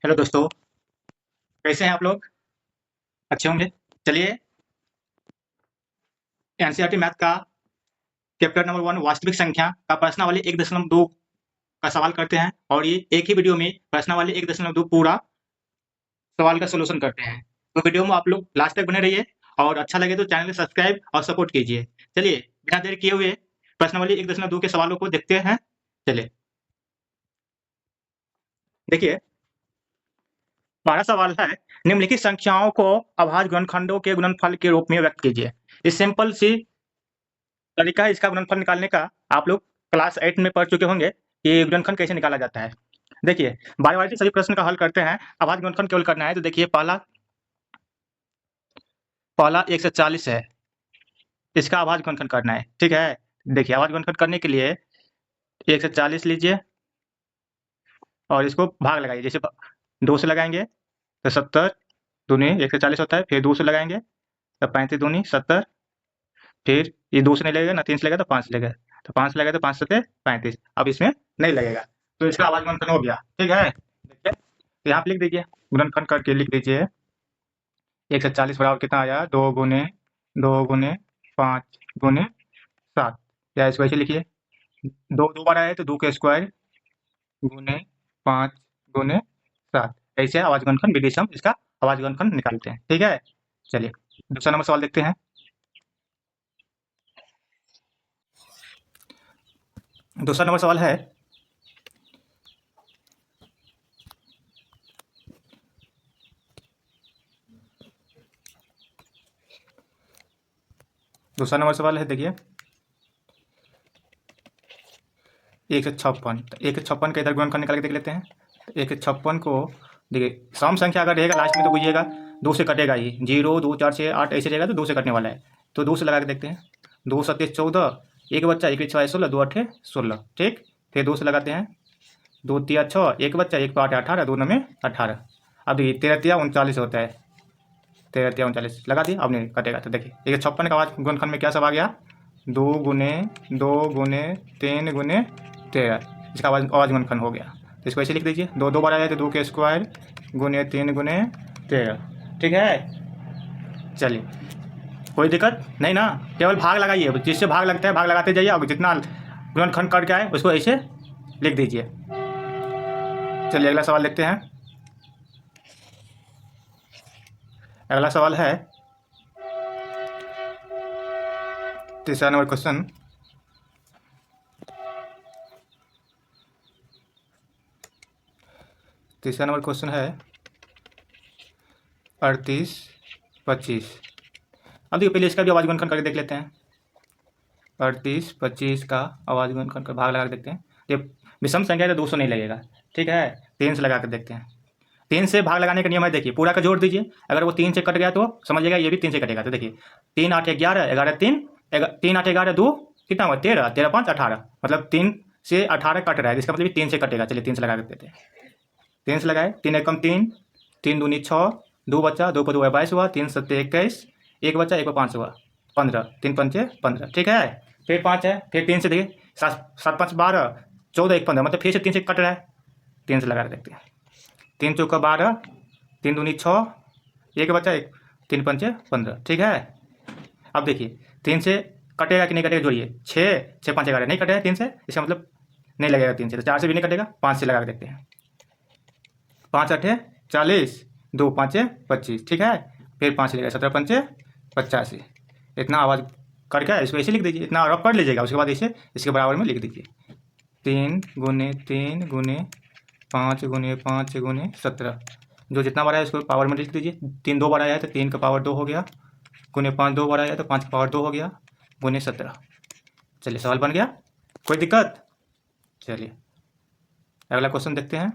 Hello दोस्तों, कैसे हैं आप लोग? अच्छे होंगे। चलिए, एनसीईआरटी मैथ का चैप्टर नंबर 1 वास्तविक संख्या का प्रश्नावली 1.2 का सवाल करते हैं और ये एक ही वीडियो में प्रश्नावली 1.2 पूरा सवाल का सॉल्यूशन करते हैं। तो वीडियो में आप लोग लास्ट तक बने रहिए और अच्छा लगे तो चैनल को सब्सक्राइब और सपोर्ट कीजिए। चलिए, बिना देर किए हुए प्रश्नावली 1.2 के सवालों को देखते हैं। चलिए, देखिए, पहला सवाल है, निम्नलिखित संख्याओं को अभाज्य गुणनखंडों के गुणनफल के रूप में व्यक्त कीजिए। इस सिंपल सी तरीका है इसका गुणनफल निकालने का। आप लोग क्लास 8 में पढ़ चुके होंगे कि गुणनखंड कैसे निकाला जाता है। देखिए, बारी-बारी से सभी प्रश्न का हल करते हैं। अभाज्य गुणनखंड केवल करना है तो देखिए पहला पहला 1 से 40 है। इसका अभाज्य गुणनखंड करना है, ठीक है? देखिए, अभाज्य गुणनखंड करने के लिए 1 से 40 लीजिए और इसको भाग लगाइए। जैसे 2 से लगाएँगे तो 70 दूनी 1 से 40 होता है, फिर 2 से लगाएँगे तो 35 दूनी 70, फिर ये 2 से नहीं लगेगा ना 3 से लगेगा तो 5 से लगेगा। तो 5 से लगेगा तो 5 सत्ते 35। अब इसमें नहीं लगेगा। तो इसका अभाज्य गुणनखंड हो गया, ठीक है? देखिए, तो यहाँ पे लिख दीजिए, गुणनखंड करके लिख दीजिए 1 से 40 बराबर कितना आया 2 5 गुने 7, या इसको ऐसे लिखिए 2 बार आया तो 2 का स्क्वायर गुने 5 गुने 7। ऐसे अभाज्य गुणनखंड विधि से हम इसका अभाज्य गुणनखंड निकालते हैं, ठीक है? चलिए, दूसरा नंबर सवाल देखते हैं। दूसरा नंबर सवाल है, दूसरा नंबर सवाल है, देखिए 156 का इधर गुणनखंड निकाल के देख लेते हैं। 156 को देखिए, सम संख्या अगर रहेगा लास्ट में तो बुझिएगा 2 से कटेगा ही। 0 2 4 6 8 ऐसे रहेगा तो 2 से कटने वाला है। तो 2 से लगा के देखते हैं। 2 सत्ते 14, एक बच्चा 1 6 16, 2 8 16, ठीक। फिर 2 से लगाते हैं। 2 तिया 6, एक बच्चा 1 8 18, 2 9 18। अब देखिए 13 तिया 39 होता है। 13 तिया 39 लगा दिए, अब नहीं कटेगा। तो देखिए 156 का आवाज गुणनखंड में क्या सब आ गया 2 गुने 2 गुने 3 गुने 13। इसका आवाज गुणनखंड हो गया। तो इसको ऐसे लिख दीजिए 2 बार आया तो 2 के स्क्वायर गुने 3 गुने 13, ठीक है? चलिए, कोई दिक्कत नहीं ना, केवल भाग लगाइए। जिससे भाग लगता है भाग लगाते जाइए और जितना गुणनखंड करके आए उसको ऐसे लिख दीजिए। चलिए, अगला सवाल देखते हैं। अगला सवाल है, तीसरा नंबर क्वेश्चन। तीसरा नंबर क्वेश्चन है 38 25। अब देखिए पहले इसका भी आवाज गुणनखंड करके देख लेते हैं। 38 25 का आवाज गुणनखंड का भाग लगा के देखते हैं। ये विषम संख्या है तो 200 नहीं लगेगा, ठीक है? 3 से लगा कर देखते हैं। 3 से भाग लगाने का नियम है, देखिए पूरा का जोड़ दीजिए। अगर वो 3 से कट गया तो समझिएगा ये भी 3 से कटेगा। तो देखिए 3 8 11, 11 3, 3 8 11 2 कितना हुआ 13, 13 5 18, मतलब 3 से 18 कट रहा है, इसका मतलब 3 से कटेगा। चलिए 3 से लगा देते हैं। 3 से लगाए, 3 एकम 3, 3 दूनी 6, 2 बच्चा 2 पर 2 22 हुआ, 3 सत्ते 21, एक बच्चा 1 पर 5 हुआ 15, 3 पंचे 15, ठीक है? फिर 5 है, फिर 3 से देखिए 7 7 5 12, 14 1 15, मतलब फिर से 3 से कट रहा है। 3 से लगा देखते हैं। 3 चौका 12, 3 दूनी 6, एक बच्चा 1, 3 पंचे 15, ठीक है? अब देखिए 3 से कटेगा कि नहीं कटेगा जोड़िए। 6 5 11 नहीं कटेगा 3 से, इसका मतलब नहीं लगेगा 3 से। तो 4 से भी नहीं कटेगा, 5 से लगा के देखते हैं। 5 8 40, 2 5 25, ठीक है? फिर 5 लगेगा 17 पंचे 85। इतना आवाज़ करके इसको ऐसे लिख दीजिए, इतना रफ कर लीजिएगा। उसके बाद इसे इसके बराबर में लिख दीजिए 3 गुने 3 गुने 5 गुने 5 गुने 17। जो जितना बार आया उसको पावर में लिख दीजिए। 3 2 बार आया है तो 3 का पावर 2 हो गया, गुने 5 2 बार आया तो 5 का पावर 2 हो गया, गुने 17। चलिए, सवाल बन गया, कोई दिक्कत? चलिए, अगला क्वेश्चन देखते हैं।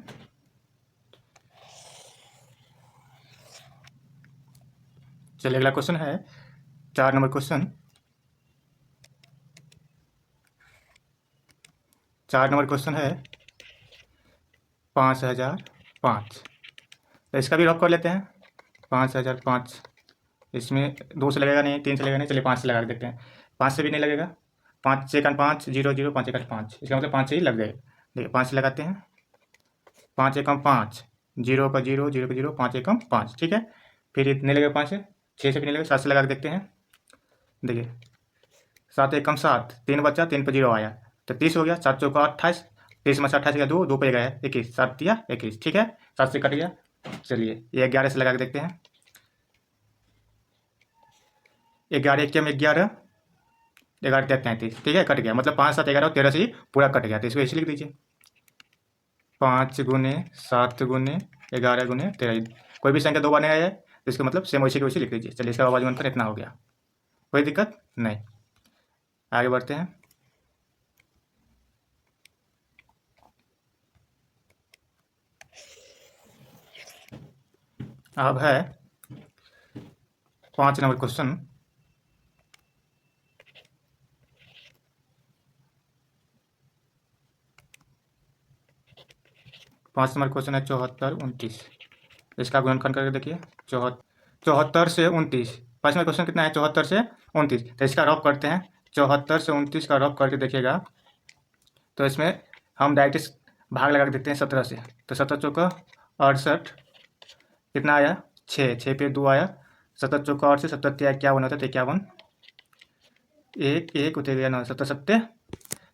चलिए, अगला क्वेश्चन है 4 नंबर क्वेश्चन। 4 नंबर क्वेश्चन है 5005। तो इसका भी रफ कर लेते हैं। 5005, इसमें 2 से लगेगा नहीं, 3 से लगेगा नहीं। चलिए 5 से लगा के देखते हैं। 5 से भी नहीं लगेगा। 5 सेकंड 5 0 0, 5 एकड़ 5, इसका मतलब 5 से ही लग जाएगा। देखिए 5 से लगाते हैं। 5 एकम 5, 0 का 0, 0 का 0, 5 एकम 5, ठीक है। फिर इतने लगेगा 5 से, 6 से फिर लगेगा 7 से लगा के देखते हैं। देखिए 7 एकम 7, 3 बचा, 3 पर 0 आया तो 30 हो गया। 7 चौका 28, 30 में से 28 गया 2, 2 पे गया 21, 7 दिया 21, ठीक है। 7 से कट गया। चलिए ये 11 से लगा के देखते हैं। 11 एक 11, 11 33, ठीक है, कट गया। मतलब 5 7 11 और 13 से ही पूरा कट गया, तो इसको ऐसे लिख दीजिए 5 गुने 7 गुने 11 गुने 13। कोई भी संख्या 2 बार नहीं आया है तो इसका मतलब सेम वैसे के वैसे लिख दीजिए। चलिए इसका आवाज गुणनफल इतना हो गया, कोई दिक्कत नहीं। आगे बढ़ते हैं। अब है 5 नंबर क्वेश्चन। 5 नंबर क्वेश्चन है 74 29। इसका गुणनखंड करके देखिए 74 से 29। 5 नंबर क्वेश्चन कितना है? 74 से 29। तो इसका रफ करते हैं। 74 से 29 का रफ करके देखिएगा तो इसमें हम डायरेक्ट भाग लगा के देखते हैं 17 से। तो 17 चौका 68, कितना आया? 6, 6 पे 2 आया। 17 चौका 8 से 70 51 होता है, 51, 1 1 उतर गया 9, 17 सत्ते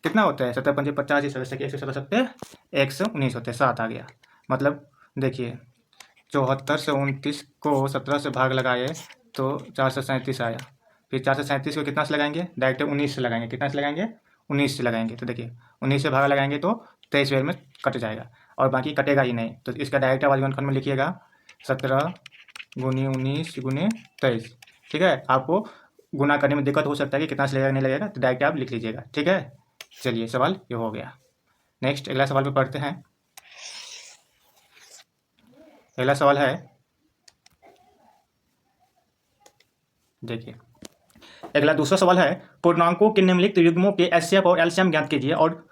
कितना होता है? 17 पंजे 50, 117 119 होते हैं, 7 आ गया। मतलब देखिए 74 से 29 को 17 से भाग लगाए तो 437 आया। फिर 437 को कितना से लगाएंगे? डायरेक्ट 19 से लगाएंगे। कितना से लगाएंगे? 19 से लगाएंगे। तो देखिए 19 से भाग लगाएंगे तो 23 वेर में कट जाएगा और बाकी कटेगा ही नहीं। तो इसका डायरेक्ट आवाज गुणनखंड में लिखिएगा 17 गुनी 19 गुने 23, ठीक है। आपको गुना करने में दिक्कत हो सकता है कि कितना से लगेगा नहीं लगेगा, तो डायरेक्ट आप लिख लीजिएगा, ठीक है। चलिए सवाल ये हो गया। नेक्स्ट अगला सवाल पे पढ़ते हैं। अगला सवाल है, देखिए अगला दूसरा सवाल है, पूर्णांकों के निम्नलिखित युग्मों के एचसीएफ और एलसीएम ज्ञात कीजिए और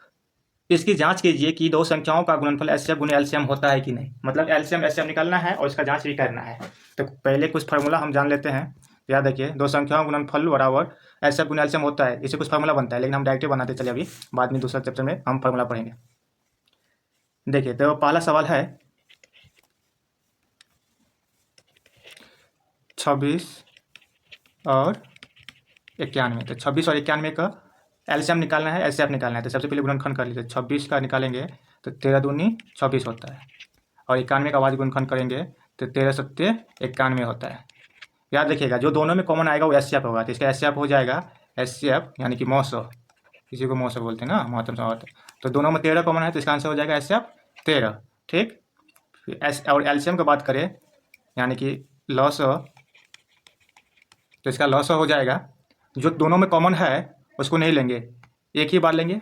इसकी जांच कीजिए कि दो संख्याओं का गुणनफल एचसीएफ गुने एलसीएम होता है कि नहीं। मतलब एलसीएम एचसीएफ निकालना है और इसका जांच भी करना है। तो पहले कुछ फार्मूला हम जान लेते हैं। याद रखिए, दो संख्याओं का गुणनफल बराबर एचसीएफ गुने एलसीएम होता है। इससे कुछ फार्मूला बनता है, लेकिन हम डायरेक्ट बनाते चलिए, अभी बाद में दूसरा चैप्टर में हम फार्मूला पढ़ेंगे। देखिए तो पहला सवाल है 26 और 91। तो 26 और 91 का एलसीएम निकालना है, एचसीएफ निकालना है। तो सबसे पहले गुणनखंड कर लीजिए। 26 का निकालेंगे तो 13 दूनी 26 होता है और 91 का आवाज गुणनखंड करेंगे तो 13 सत्ते 91 होता है। याद रखिएगा जो दोनों में कॉमन आएगा वो एचसीएफ होगा। तो इसका एचसीएफ हो जाएगा एचसीएफ यानी कि मौसौ, किसी को मौसौ बोलते हैं ना, महत्तम समावर्त। तो दोनों में 13 कॉमन है तो इसका आंसर हो जाएगा एचसीएफ 13, ठीक। फिर एस और एलसीएम की बात करें यानी कि लॉसौ, तो इसका लॉसौ हो जाएगा जो दोनों में कॉमन है उसको नहीं लेंगे, एक ही बार लेंगे।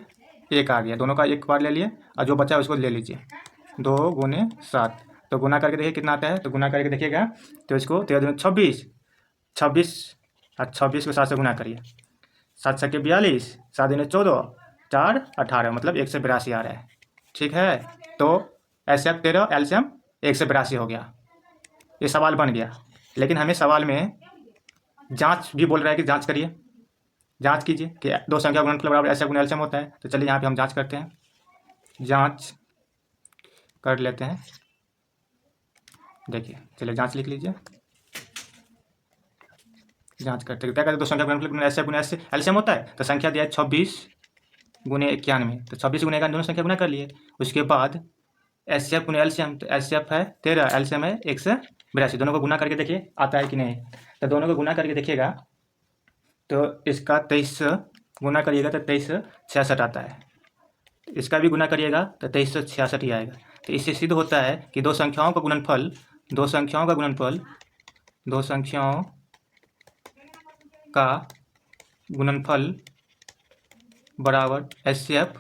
एक आ गया, दोनों का एक बार ले लिए और जो बचा है उसको ले लीजिए। 2 गुने 7, तो गुना करके देखिए कितना आता है। तो गुना करके देखिएगा तो इसको 13 दूनी 26, 26 और 26 को 7 से गुना करिए। 7 7 42, 7 दूनी 14, 4 18, मतलब 182 आ रहा है, ठीक है। तो एचसीएफ 13, एलसीएम 182 हो गया। ये सवाल बन गया, लेकिन हमें सवाल में जांच भी बोल रहा है कि जांच करिए, जांच कीजिए कि दो संख्या गुणनफल बराबर एचसीएफ गुने एलसीएम होता है। तो चलिए यहाँ पे हम जांच करते हैं, जांच कर लेते हैं। देखिए चलिए जांच लिख लीजिए। जांच करते हैं क्या करते, दो संख्या गुणनफल गुने एचसीएफ गुने एलसीएम होता है। तो संख्या दिया है 26 गुने 91, तो 26 गुने 91 दोनों संख्या गुना कर लिए। उसके बाद एचसीएफ गुने एलसीएम, तो एचसीएफ है 13, एलसीएम है 182, दोनों को गुना करके देखिए आता है कि नहीं। तो दोनों को गुना करके देखिएगा तो इसका 23 गुना करिएगा तो 2366 आता है। इसका भी गुना करिएगा तो 2366 ही आएगा। तो इससे सिद्ध होता है कि दो संख्याओं का गुणनफल, दो संख्याओं का गुणनफल, दो संख्याओं का गुणनफल बराबर एचसीएफ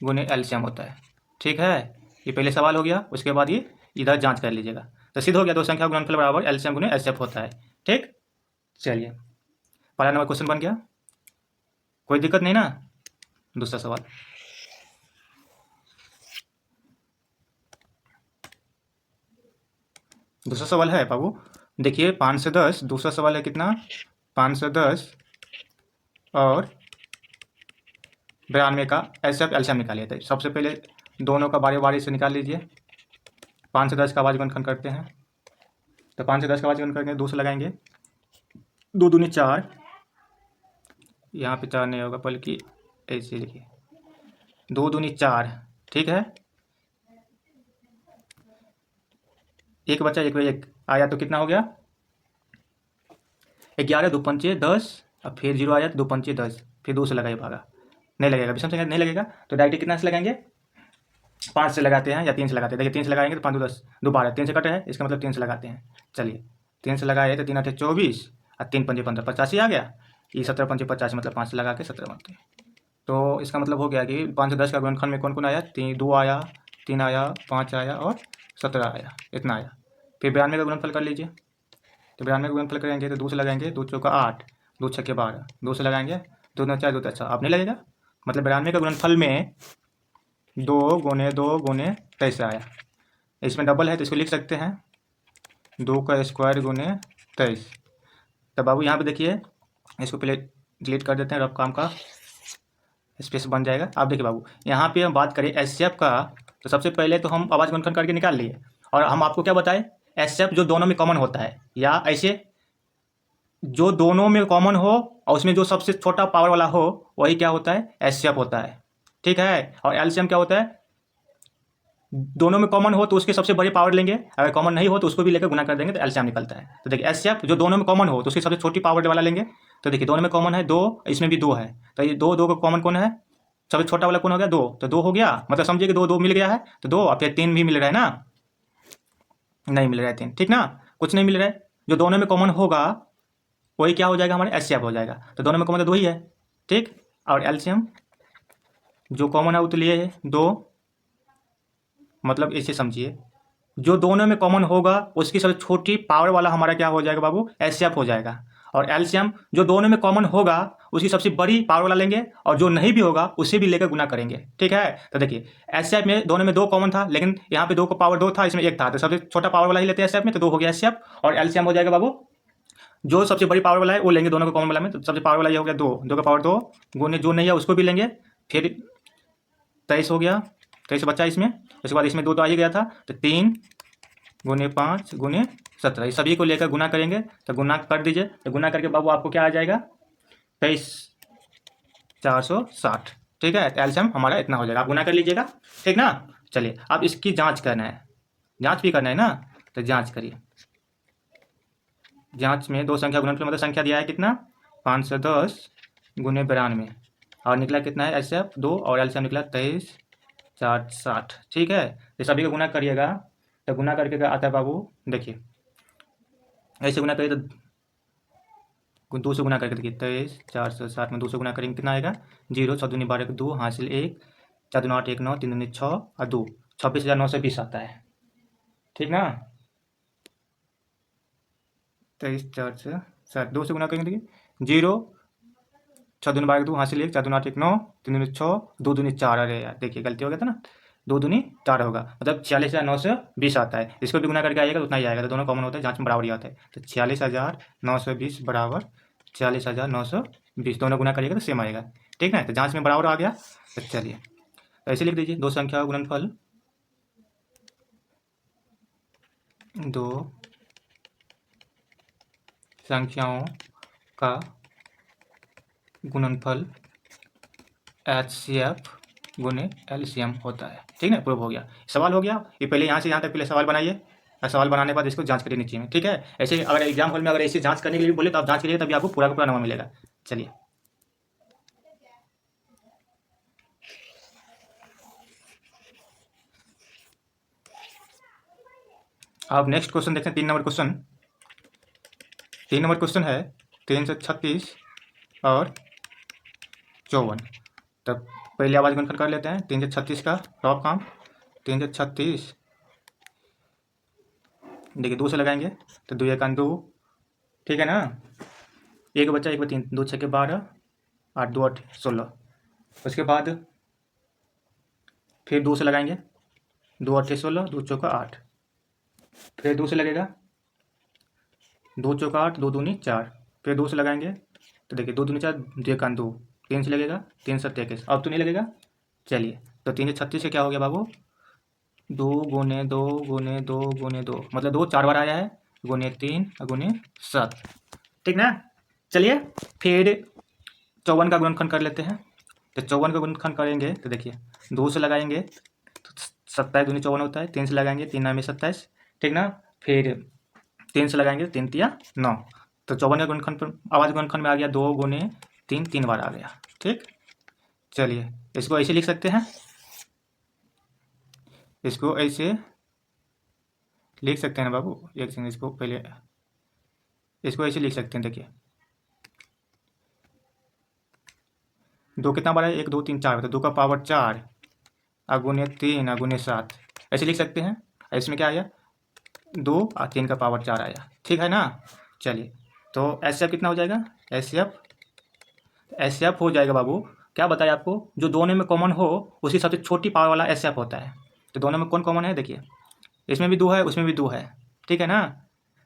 गुने एलसीएम होता है, ठीक है। ये पहले सवाल हो गया, उसके बाद ये इधर जांच कर लीजिएगा। तो सिद्ध हो गया दो संख्या का गुणनफल बराबर एलसीएम गुने एचसीएफ होता है, ठीक। चलिए पहला नंबर क्वेश्चन बन गया, कोई दिक्कत नहीं ना। दूसरा सवाल, दूसरा सवाल है बाबू, देखिए 510। दूसरा सवाल है कितना? 510 और 92 का एचसीएफ एलसीएम निकालिए। तो सबसे पहले दोनों का बारी बारी से निकाल लीजिए। 5 से 10 का आवाज गुणनखंड करते हैं। तो 5 से 10 का आवाज गुणन करेंगे, 2 से लगाएंगे, 2 दूनी 4, यहाँ पे 4 नहीं होगा बल्कि ऐसे लिखिए, 2 दूनी 4, ठीक है। एक बचा, एक एक आया तो कितना हो गया, 11, 2 पंचे 10, अब फिर 0 आया तो 2 पंचे 10, फिर 2 से लगाइए भागा, नहीं लगेगा, विषम संख्या नहीं लगेगा, तो डायरेक्ट कितना से लगाएंगे, 5 से लगाते हैं या 3 से लगाते हैं। देखिए 3 से लगाएंगे तो 5 2 10, 2 12, 3 से कटे है, इसका मतलब 3 से लगाते हैं। चलिए 3 से लगाए तो 3 8 24 और 3 पंजे 15, 85 आ गया। ये 17 पंजे 50, मतलब 5 से लगा के 17 बनते हैं। तो इसका मतलब हो गया कि 5 से 10 का गुणनखंड में कौन कौन आया, 2 आया, 3 आया, 5 आया और 17 आया, इतना आया। फिर 92 का गुणनफल कर लीजिए। तो 92 का गुणनफल करेंगे तो 2 से लगाएंगे, 2 चौका 8, 2 छक्के 12, 2 से लगाएंगे, 2 9 4, 2 अच्छा अब नहीं लगेगा, मतलब 92 का गुणनफल में 2 गुने 2 गुने 23 आया। इसमें डबल है तो इसको लिख सकते हैं 2 का स्क्वायर गुने 23। तो बाबू यहाँ पे देखिए, इसको पहले डिलीट कर देते हैं, रफ काम का स्पेस बन जाएगा। आप देखिए बाबू, यहाँ पे हम बात करें एचसीएफ का, तो सबसे पहले तो हम आवाज गुणनखंड करके निकाल लिए, और हम आपको क्या बताएं, एचसीएफ जो दोनों में कॉमन होता है, या ऐसे जो दोनों में कॉमन हो और उसमें जो सबसे छोटा पावर वाला हो वही क्या होता है, एचसीएफ होता है, ठीक है। और एलसीएम क्या होता है, दोनों में कॉमन हो तो उसके सबसे बड़ी पावर लेंगे, अगर कॉमन नहीं हो तो उसको भी लेकर गुना कर देंगे तो एलसीएम निकलता है। तो देखिए एचसीएफ जो दोनों में कॉमन हो तो उसकी सबसे छोटी पावर वाला लेंगे। तो देखिए दोनों में कॉमन है 2, इसमें भी 2 है, तो ये 2 2 का कॉमन कौन है, सबसे छोटा वाला कौन हो गया 2, तो 2 हो गया, मतलब समझिए कि 2 2 मिल गया है, तो 2 और फिर 3 भी मिल रहा है ना, नहीं मिल रहा है 3, ठीक ना, कुछ नहीं मिल रहा है। जो दोनों में कॉमन होगा वही क्या हो जाएगा, हमारे एचसीएफ हो जाएगा। तो दोनों में कॉमन तो 2 ही है, ठीक। और एलसीएम जो कॉमन है वो तो लिए 2, मतलब इसे समझिए, जो दोनों में कॉमन होगा उसकी सबसे छोटी पावर वाला हमारा क्या हो जाएगा बाबू, एचसीएफ हो जाएगा। और एलसीएम जो दोनों में कॉमन होगा उसकी सबसे बड़ी पावर वाला लेंगे, और जो नहीं भी होगा उसे भी लेकर गुना करेंगे, ठीक है। तो देखिए एचसीएफ में दोनों में 2 कॉमन था, लेकिन यहाँ पे 2 को पावर 2 था, इसमें 1 था, तो सबसे छोटा पावर वाला ही लेते हैं एचसीएफ में, तो 2 हो गया एचसीएफ। और एलसीएम हो जाएगा बाबू, जो सबसे बड़ी पावर वाला है वो लेंगे दोनों को कॉमन वाला में, तो सबसे पावर वाला ये हो गया 2, 2 का पावर 2 गुने जो नहीं है उसको भी लेंगे, फिर 23 हो गया, 23 बचा इसमें, उसके बाद इसमें 2 तो आ ही गया था, तो 3 गुने 5 गुने 17, इस सभी को लेकर गुना करेंगे। तो गुना कर दीजिए, तो गुना करके बाबू आपको क्या आ जाएगा, 23,460, ठीक है। एलसीएम हमारा इतना हो जाएगा, आप गुना कर लीजिएगा, ठीक ना। चलिए अब इसकी जांच करना है, जांच भी करना है ना, तो जांच करिए। जांच में 2 संख्या गुणनफल मतलब संख्या दिया है कितना, 510 गुने 92, और निकला कितना है एचसीएफ 2, और एलसीएम निकला 23,460, ठीक है। ये सभी को गुना करिएगा, तो गुना करके क्या आता है बाबू, देखिए ऐसे गुना करिए तो 2 से गुना करके देखिए, 23,460 में 2 से गुना करेंगे कितना आएगा, 0 6 दूनी 12 2 हासिल 1, 4 दूनी 8 1 9 3 दूनी 6 और 2, 26,920 आता है, ठीक ना। 23,460 2 से गुना करेंगे देखिए, 0 6 दूनी 12 2 हासिल 1, 4 दूनी 8 1 9 3 दूनी 6, 2 दूनी 4, अरे यार देखिए गलती हो गया था ना, 2 दूनी 4 होगा, मतलब 46,920 आता है। इसको भी गुना करके आएगा तो उतना ही आएगा, तो दोनों कॉमन होता है, जांच में बराबर ही आता है। तो 46,920 बराबर 46,920, दोनों गुना करिएगा तो सेम आएगा, ठीक है। तो जांच में बराबर आ गया, तो चलिए तो ऐसे लिख दीजिए, 2 संख्या गुणनफल, 2 संख्याओं का गुणनफल एचसीएफ गुने एलसीएम होता है, ठीक है। प्रूव हो गया, सवाल हो गया ये, पहले यहाँ से यहाँ तक पहले सवाल बनाइए, और सवाल बनाने के बाद इसको जांच करिए नीचे में, ठीक है। ऐसे अगर एग्जाम हॉल में अगर ऐसे जांच करने के लिए बोले तो आप जांच करिए, तभी आपको पूरा का पूरा नंबर मिलेगा। चलिए अब नेक्स्ट क्वेश्चन देखते हैं, 3 नंबर क्वेश्चन। 3 नंबर क्वेश्चन है 336 और 54। तब पहले आवाज गुणनफल कर लेते हैं, 336 का टॉप काम, 336 देखिए 2 से लगाएंगे तो 2 1 2, ठीक है ना, एक बच्चा 1 3, 2 6 12, 8 2 8 16, उसके बाद फिर 2 से लगाएंगे, 2 8 16, 2 चौका 8, फिर 2 से लगेगा, 2 चौका 8, 2 दूनी 4, फिर 2 से लगाएंगे, तो देखिए 2 दूनी 4, 2 1 2, 3 से लगेगा, 3 7 21, अब तो नहीं लगेगा। चलिए तो 3 से 36 से क्या हो गया बाबू, 2 × 2 × 2 मतलब 2 4 बार आया है, गुने 3 गुने 7, ठीक ना। चलिए फिर 54 का गुणनखंड कर लेते हैं। तो 54 का गुणनखंड करेंगे तो देखिए 2 से लगाएंगे तो 27 दूनी 54 होता है, 3 से लगाएंगे 3 9 में 27, ठीक ना। फिर 3 से लगाएंगे 3 तिया 9, तो 54 का गुणनखंड पर आवाज गुणनखंड में आ गया 2 × 3 3 बार आ गया, ठीक। चलिए इसको ऐसे लिख सकते हैं, इसको ऐसे लिख सकते हैं ना बाबू, एक सेकंड, इसको पहले इसको ऐसे लिख सकते हैं। देखिए 2 कितना बार है, 1 2 3 4, तो 2 का पावर 4 गुने 3 गुने 7, ऐसे लिख सकते हैं। इसमें क्या आया 2 और 3 का पावर 4 आया, ठीक है ना। चलिए तो एस एफ कितना हो जाएगा, एस एफ हो जाएगा बाबू, क्या बताया आपको, जो दोनों में कॉमन हो उसकी सबसे छोटी पावर वाला एस एफ होता है। तो दोनों में कौन कॉमन है, देखिए इसमें भी 2 है उसमें भी 2 है, ठीक है ना।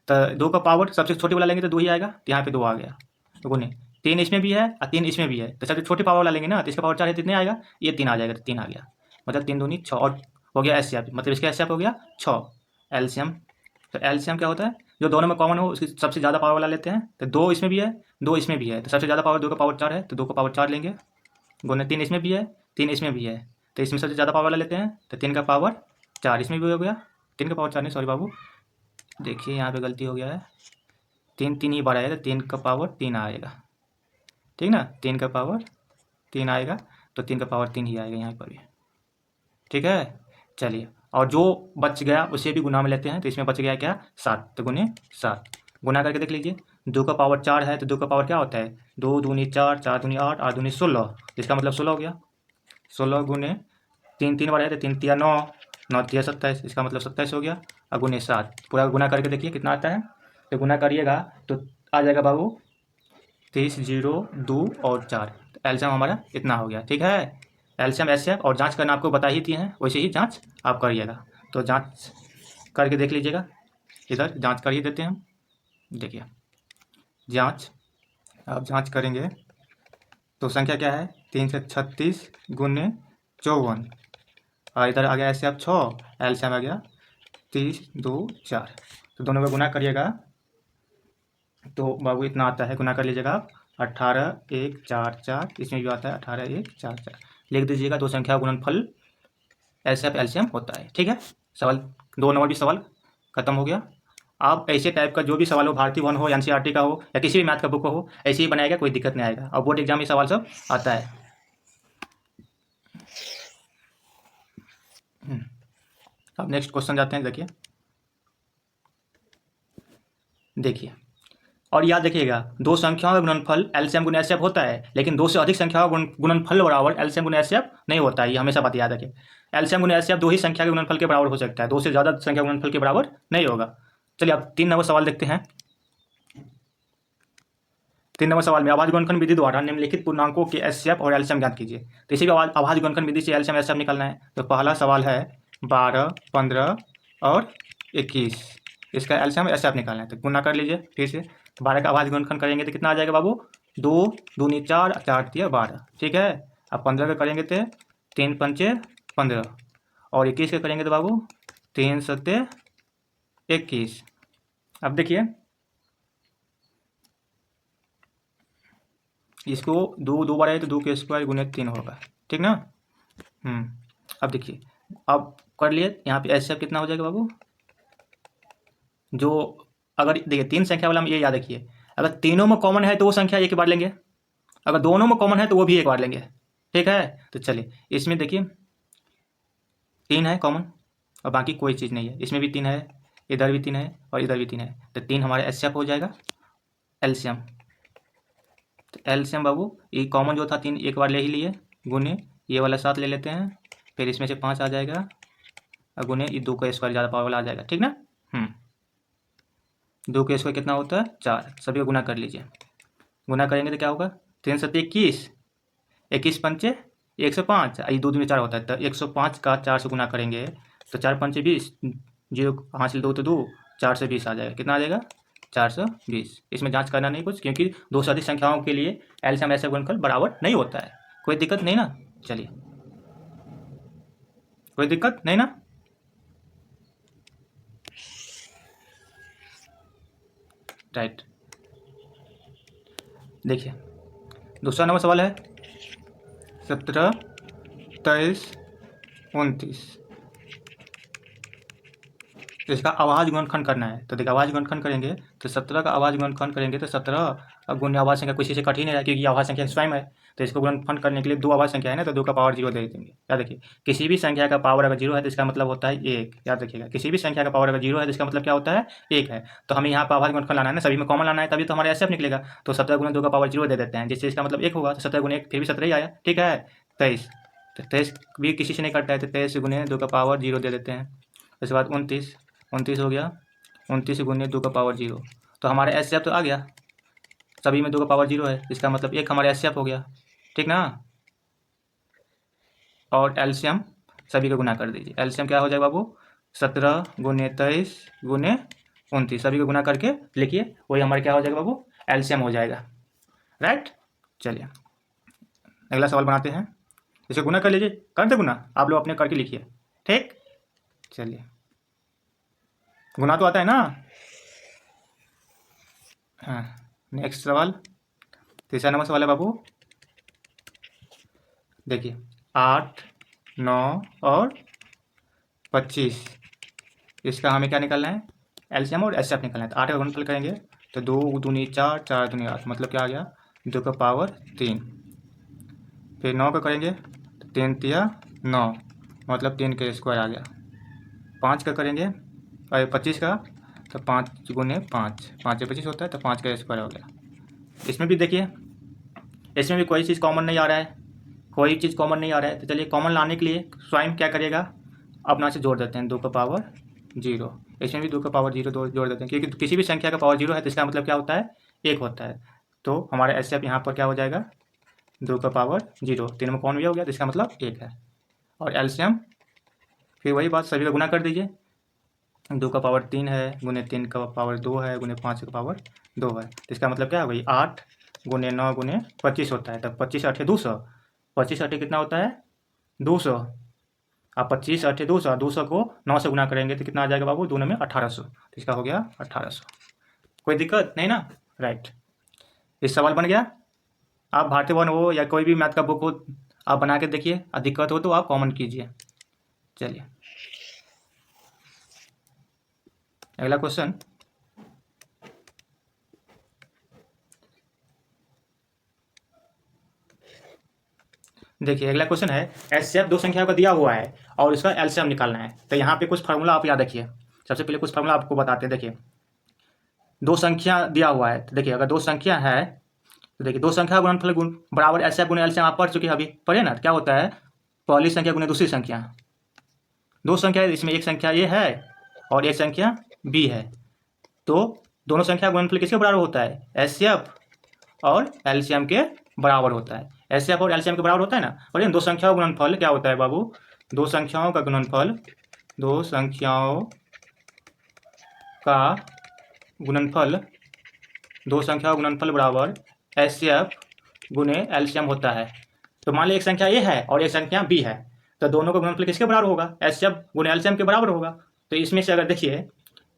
तो 2 का पावर सबसे छोटी वाला लेंगे तो 2 ही आएगा, तो यहाँ पे 2 आ गया, तो गुने 3 इसमें भी है और 3 इसमें भी है, तो सबसे छोटी पावर वाला लेंगे ना, तो इसका पावर 4 है, कितने आएगा, ये 3 आ जाएगा, तो 3 आ गया, मतलब 3 दूनी 6 और हो गया एस एफ, मतलब इसका एस एफ हो गया 6 एलसीएम। तो एलसीएम क्या होता है, जो दोनों में कॉमन हो उसकी सबसे ज़्यादा पावर वाला लेते हैं। तो 2 इसमें भी है 2 इसमें भी है, तो सबसे ज़्यादा पावर 2 का पावर 4 है, तो 2 का पावर 4 लेंगे, गुने 3 इसमें भी है 3 इसमें भी है, तो इसमें सबसे ज़्यादा पावर वाला लेते हैं, तो 3 का पावर 4 इसमें भी हो गया, 3 का पावर 4 नहीं, सॉरी बाबू, देखिए यहाँ पे गलती हो गया है, 3 3 ही बार आएगा, तो 3 का पावर 3 आएगा, ठीक ना, 3 का पावर 3 आएगा, तो 3 का पावर 3 ही आएगा यहाँ पर भी, ठीक है। चलिए और जो बच गया उसे भी गुना में लेते हैं, तो इसमें बच गया क्या 7, तो गुने 7, गुना करके देख लीजिए, 2 का पावर 4 है तो 2 का पावर क्या होता है, 2 दूनी 4 4 दूनी 8 8 दूनी 16, इसका मतलब 16 हो गया, 16 गुने 3 3 बार है तो 3 तिया 9 9 तिया 27, इसका मतलब 27 हो गया, और गुने 7, पूरा गुना करके देखिए कितना आता है, तो गुना करिएगा तो आ जाएगा बाबू 23 0 2 और 4, तो एलसीएम हमारा इतना हो गया, ठीक है। एलसीएम एसएफ और जांच करना आपको बता ही दिए हैं, वैसे ही जांच आप करिएगा, तो जांच करके देख लीजिएगा, इधर जांच कर ही देते हैं हम, देखिए जांच, आप जांच करेंगे तो संख्या क्या है 336 गुने 54, और इधर आ गया ऐसे आप 6, एलसीएम आ गया 30 2 4, तो दोनों का गुना करिएगा तो बाबू इतना आता है, गुना कर लीजिएगा आप, 18 1 4 4, इसमें भी आता है 18 1 4 4, लिख दीजिएगा, दो संख्या गुणनफल एसएफ एलसीएम होता है, ठीक है। सवाल 2 नंबर भी सवाल खत्म हो गया। आप ऐसे टाइप का जो भी सवाल हो, भारतीय वन हो, एनसीईआरटी का हो या किसी भी मैथ का बुक हो, ऐसे ही बनाएगा, कोई दिक्कत नहीं आएगा, और बोर्ड एग्जाम में सवाल सब आता है। अब नेक्स्ट क्वेश्चन जाते हैं, देखिए और याद रखिएगा, दो संख्याओं का गुणनफल एलसीएम गुना एचसीएफ होता है, लेकिन 2 से अधिक संख्याओं का गुणनफल बराबर एलसीएम गुना एचसीएफ नहीं होता है, ये हमेशा बात याद रखिए। एलसीएम गुना एचसीएफ 2 ही संख्या के गुणनफल के बराबर हो सकता है, 2 से ज़्यादा संख्या के गुणनफल के बराबर नहीं होगा। चलिए अब 3 नंबर सवाल देखते हैं। 3 नंबर सवाल में आभाज्य गुणनखंड विधि द्वारा निम्नलिखित पूर्णांकों के एचसीएफ और एलसीएम ज्ञात कीजिए। तो इसी भी आभाज्य गुणनखंड विधि से एलसीएम एचसीएफ निकालना है। तो पहला सवाल है 12 15 और 21, इसका एलसीएम एचसीएफ निकालना है, तो गुना कर लीजिए फिर से। 12 का आभाज्य गुणनखंड करेंगे तो कितना आ जाएगा बाबू, 2 दूनी 4 4 तिया 12, ठीक है। अब 15 का करेंगे तो 3 पंचे 15, और 21 का करेंगे तो बाबू 3 सत्ते 21। अब देखिए इसको 2 बार है तो 2 के स्क्वायर गुने 3 होगा, ठीक ना। अब देखिए, अब कर लिए यहाँ पे एचसीएफ कितना हो जाएगा बाबू, जो अगर देखिए 3 संख्या वाला में ये याद रखिए, अगर तीनों में कॉमन है तो वो संख्या एक बार लेंगे, अगर दोनों में कॉमन है तो वो भी एक बार लेंगे, ठीक है। तो चलिए इसमें देखिए 3 है कॉमन और बाकी कोई चीज़ नहीं है, इसमें भी 3 है, इधर भी 3 है और इधर भी 3 है, तो 3 हमारे एचसीएफ हो जाएगा। एलसीएम, तो एलसीएम बाबू ये कॉमन जो था 3 एक बार ले ही लिए, गुने ये वाला 7 ले लेते हैं, फिर इसमें से 5 आ जाएगा और गुने ये 2 का स्क्वायर ज़्यादा पावर वाला आ जाएगा, ठीक ना। 2 का स्क्वायर कितना होता है 4, सभी को गुना कर लीजिए। गुना करेंगे तो क्या होगा 3 सत्ते 21, 21 पंचे 105, ये 2 दूनी 4 होता है, तो 105 का 4 से गुना करेंगे तो 4 पंचे 20, 0 हासिल 2 तो 2, 4 से 20 आ जाएगा, कितना आ जाएगा 420। इसमें जांच करना नहीं कुछ, क्योंकि 2 से अधिक संख्याओं के लिए एलसीएम एचसीएफ गुणनफल बराबर नहीं होता है, कोई दिक्कत नहीं ना। चलिए कोई दिक्कत नहीं ना। राइट। देखिए दूसरा नंबर सवाल है 17, 23, 29। इसका आवाज गुणनखंड करना है। तो देखिए आवाज गुणनखंड करेंगे तो 17 का आवाज गुणनखंड करेंगे तो 17 गुण्य आवाज संख्या किसी से कठिन है क्योंकि आवाज संख्या स्वयं है। तो इसको गुणनखंड करने के लिए दो आवाज संख्या है ना, तो 2 का पावर 0 दे देंगे। याद रखिए किसी भी संख्या का पावर अगर 0 है तो इसका मतलब होता है 1। याद रखिएगा किसी भी संख्या का पावर अगर 0 है तो इसका मतलब क्या होता है 1 है। तो हमें यहाँ पर आवाज गुणनखंड लाना है ना, सभी में कॉमन लाना है, तभी तो हमारा एसएफ निकलेगा। तो 17 गुना 2 का पावर 0 दे देते हैं, जिससे इसका मतलब 1 होगा। तो 17 गुना 1 फिर भी 17 ही आया, ठीक है। 23, तो 23 भी किसी से नहीं कटता है, तो 23 गुने 2 का पावर 0 दे देते हैं। उसके बाद 29, 29 हो गया, 29 गुने 2 का पावर 0। तो हमारा एसएफ तो आ गया, सभी में 2 का पावर 0 है, इसका मतलब 1 हमारा एसएफ हो गया, ठीक ना। और एलसीएम सभी का गुना कर दीजिए। एलसीएम क्या हो जाएगा बाबू, 17 गुने 23 गुने 29, सभी को गुना करके लिखिए, वही हमारा क्या हो जाएगा बाबू, एलसीएम हो जाएगा, राइट। चलिए अगला सवाल बनाते हैं। इसे गुना कर लीजिए, कर दे गुना, आप लोग अपने करके लिखिए, ठीक। चलिए गुना तो आता है ना। हाँ नेक्स्ट सवाल, तीसरा नंबर सवाल है बाबू। देखिए 8, 9 और 25, इसका हमें क्या निकालना है, एलसीएम और एचसीएफ निकालना है। तो 8 का गुणनफल करेंगे तो 2 दूनी 4, 4 दूनी 8, मतलब क्या आ गया 2 का पावर 3। फिर 9 का करेंगे तो 3 तिया 9, मतलब 3 का स्क्वायर आ गया। 5 का करेंगे और 25 का तो 5 गुने 5, 5 से 25 होता है, तो 5 का स्क्वायर हो गया। इसमें भी देखिए, इसमें भी कोई चीज़ कॉमन नहीं आ रहा है, कोई चीज़ कॉमन नहीं आ रहा है। तो चलिए कॉमन लाने के लिए स्वयं क्या करिएगा, अपना से जोड़ देते हैं 2 का पावर 0। इसमें भी 2 का पावर 0 जोड़ देते हैं, क्योंकि किसी भी संख्या का पावर 0 है तो इसका मतलब क्या होता है 1 होता है। तो हमारा एचसीएफ यहाँ पर क्या हो जाएगा 2 का पावर 0, 3 में कौन भी हो गया तो इसका मतलब 1 है। और एलसीएम फिर वही बात, सभी का गुना कर दीजिए। 2 का पावर 3 है गुने 3 का पावर 2 है गुने 5 का पावर 2 है, तो इसका मतलब क्या है वही 8 गुने 9 गुने 25 होता है। तब 25 8 200, 25 8 कितना होता है 200। अब 25 8 200, 200 को 9 से गुना करेंगे तो कितना आ जाएगा बाबू, 2 में 1800, तो इसका हो गया 1800। कोई दिक्कत नहीं ना, राइट। इस सवाल बन गया। आप भारतीय भवन हो या कोई भी मैथ का बुक हो, आप बना के देखिए, और दिक्कत हो तो आप कॉमन कीजिए। चलिए अगला क्वेश्चन, देखिए अगला क्वेश्चन है एचसीएफ दो संख्याओं का दिया हुआ है और उसका एलसीएम निकालना है। तो यहाँ पे कुछ फार्मूला आप याद रखिए। सबसे पहले कुछ फार्मूला आपको बताते हैं। देखिए दो संख्या दिया हुआ है, तो देखिए अगर दो संख्या है तो देखिए दो संख्या गुणनफल गुण बराबर एचसीएफ गुणे एलसीएम आप पढ़ चुके हैं, अभी पढ़े ना। क्या होता है पहली संख्या गुणे दूसरी संख्या, दो संख्या है, इसमें एक संख्या ए है और एक संख्या बी है, तो दोनों संख्या गुणनफल किसके बराबर होता है, एचसीएफ और एलसीएम के बराबर होता है। एचसीएफ और एलसीएम के बराबर होता है ना। और इन दो संख्याओं का गुणनफल क्या होता है बाबू, दो संख्याओं का गुणनफल, दो संख्याओं का गुणनफल, दो संख्याओं का गुणनफल बराबर एचसीएफ गुणे एलसीएम होता है। तो मान लीजिए एक संख्या ए है और एक संख्या बी है, तो दोनों का गुणनफल किसके बराबर होगा, एचसीएफ गुणे एलसीएम के बराबर होगा। तो इसमें से अगर देखिए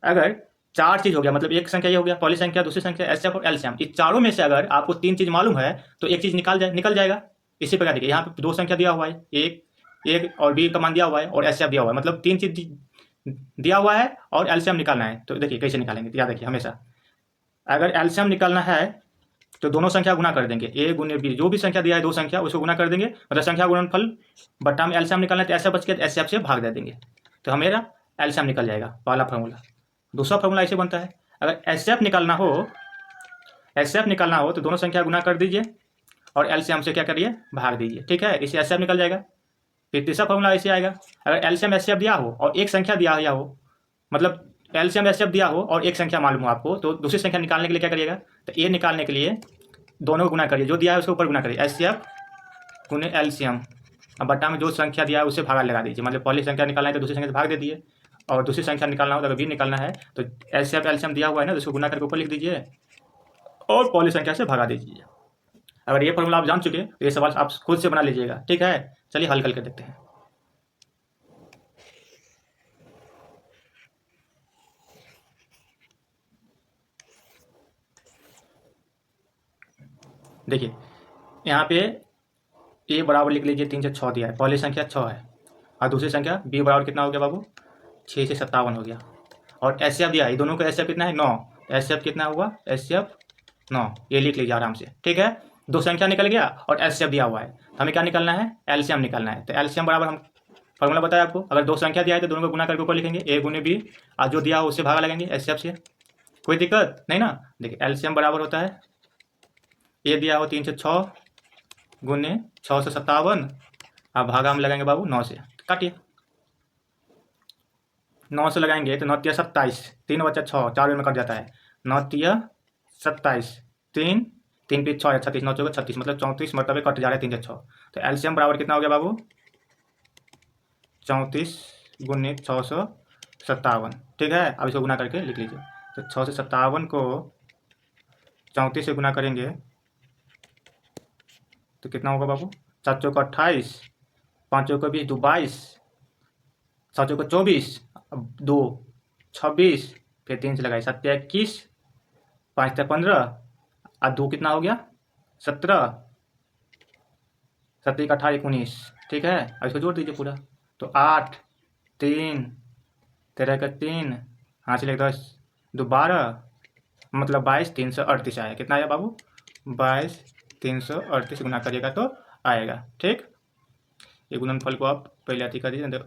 अगर चार चीज हो गया, मतलब एक संख्या ये हो गया, पहली संख्या, दूसरी संख्या, एचसीएफ और एलसीएम, इस चारों में से अगर आपको तीन चीज मालूम है तो एक चीज निकल जाएगा। इसी प्रकार देखिए यहाँ पे दो संख्या दिया हुआ है, एक और बी का मान दिया हुआ है और एचसीएफ दिया हुआ है, मतलब तीन चीज दिया हुआ है और एलसीएम निकालना है। तो देखिए कैसे निकालेंगे, याद रखिए हमेशा अगर एलसीएम निकालना है तो दोनों संख्या गुना कर देंगे, ए गुने बी, जो भी संख्या दिया है दो संख्या उसको गुना कर देंगे, मतलब संख्या गुणनफल बट्टा में एलसीएम निकालना है तो ऐसा बच के एचसीएफ से भाग दे देंगे, तो हमेरा एलसीएम निकल जाएगा, पहला फॉर्मूला। दूसरा फॉर्मूला ऐसे बनता है, अगर एचसीएफ निकालना हो तो दोनों संख्या गुना कर दीजिए और एलसीएम से क्या करिए भाग दीजिए, ठीक है, इससे एचसीएफ निकल जाएगा। फिर तीसरा फॉर्मूला ऐसे आएगा, अगर एलसीएम एचसीएफ दिया हो और एक संख्या दिया हो, मतलब एलसीएम एचसीएफ दिया हो और एक संख्या मालूम हो आपको, तो दूसरी संख्या निकालने के लिए क्या करिएगा, तो ए निकालने के लिए दोनों को गुना करिए, जो दिया है उसके ऊपर गुना करिए, एचसीएफ गुने एलसीएम, अब बट्टा में जो संख्या दिया है उससे भागा लगा दीजिए, मतलब पहली संख्या निकालना है तो दूसरी संख्या से भाग दे दिए, और दूसरी संख्या निकालना हो तो अगर बी निकालना है तो एचसीएफ एलसीएम दिया हुआ है ना, तो उसको गुना करके ऊपर लिख दीजिए और पहली संख्या से भगा दीजिए। अगर ये फॉर्मूला आप जान चुके तो ये सवाल आप खुद से बना लीजिएगा, ठीक है। चलिए हल करके देखते हैं। देखिए यहाँ पे ए बराबर लिख लीजिए 3 से 6 दिया है, पहली संख्या 6 है और दूसरी संख्या बी बराबर कितना हो गया बाबू 6 से 57 हो गया। और एस दिया है, दोनों का एस कितना है 9, एस कितना हुआ एस 9, ये लिख लीजिए आराम से, ठीक है। दो संख्या निकल गया और एस दिया हुआ है, हमें क्या निकालना है एलसीएम निकालना है। तो एलसीएम बराबर हम फॉर्मूला बताया आपको, अगर दो संख्या दिया है तो दोनों को गुना करके ऊपर लिखेंगे ए गुने बी, और जो दिया हो उससे भागा लगेंगे एस से। कोई दिक्कत नहीं ना। देखिए एलसीएम बराबर होता है ए दिया हो 3 से 6 गुने 6 से 57, अब भागा हम लगाएंगे बाबू 9 से, काटिए 9 से लगाएंगे तो 9 तिया 27, 3 बचा 6, 4 में कट जाता है, 9 तिया 27, 3 3 पे 6 36, 9 चौके 36, मतलब 34 मरतबे कट जा रहा है 3 से 6। तो एलसीएम बराबर कितना हो गया बाबू 34 गुने 657, ठीक है। अब इसको गुना करके लिख लीजिए। तो 6 से 57 को 34 से गुना करेंगे तो कितना होगा बाबू 7 चौका 28, 5 चौका 20, 2 22, 7 चौका 24, 2 26, फिर 3 से लगाए 7 21, 5 15, और 2 कितना हो गया 17, 17 18 19, ठीक है। अब इसको जोड़ दीजिए पूरा, तो 8 3 13 का 3, 5 से 10, 2 12, मतलब 22 338 आया। कितना आया बाबू 22 338 गुना करिएगा तो आएगा, ठीक। ये गुणनफल को आप पहले अति कर दीजिए,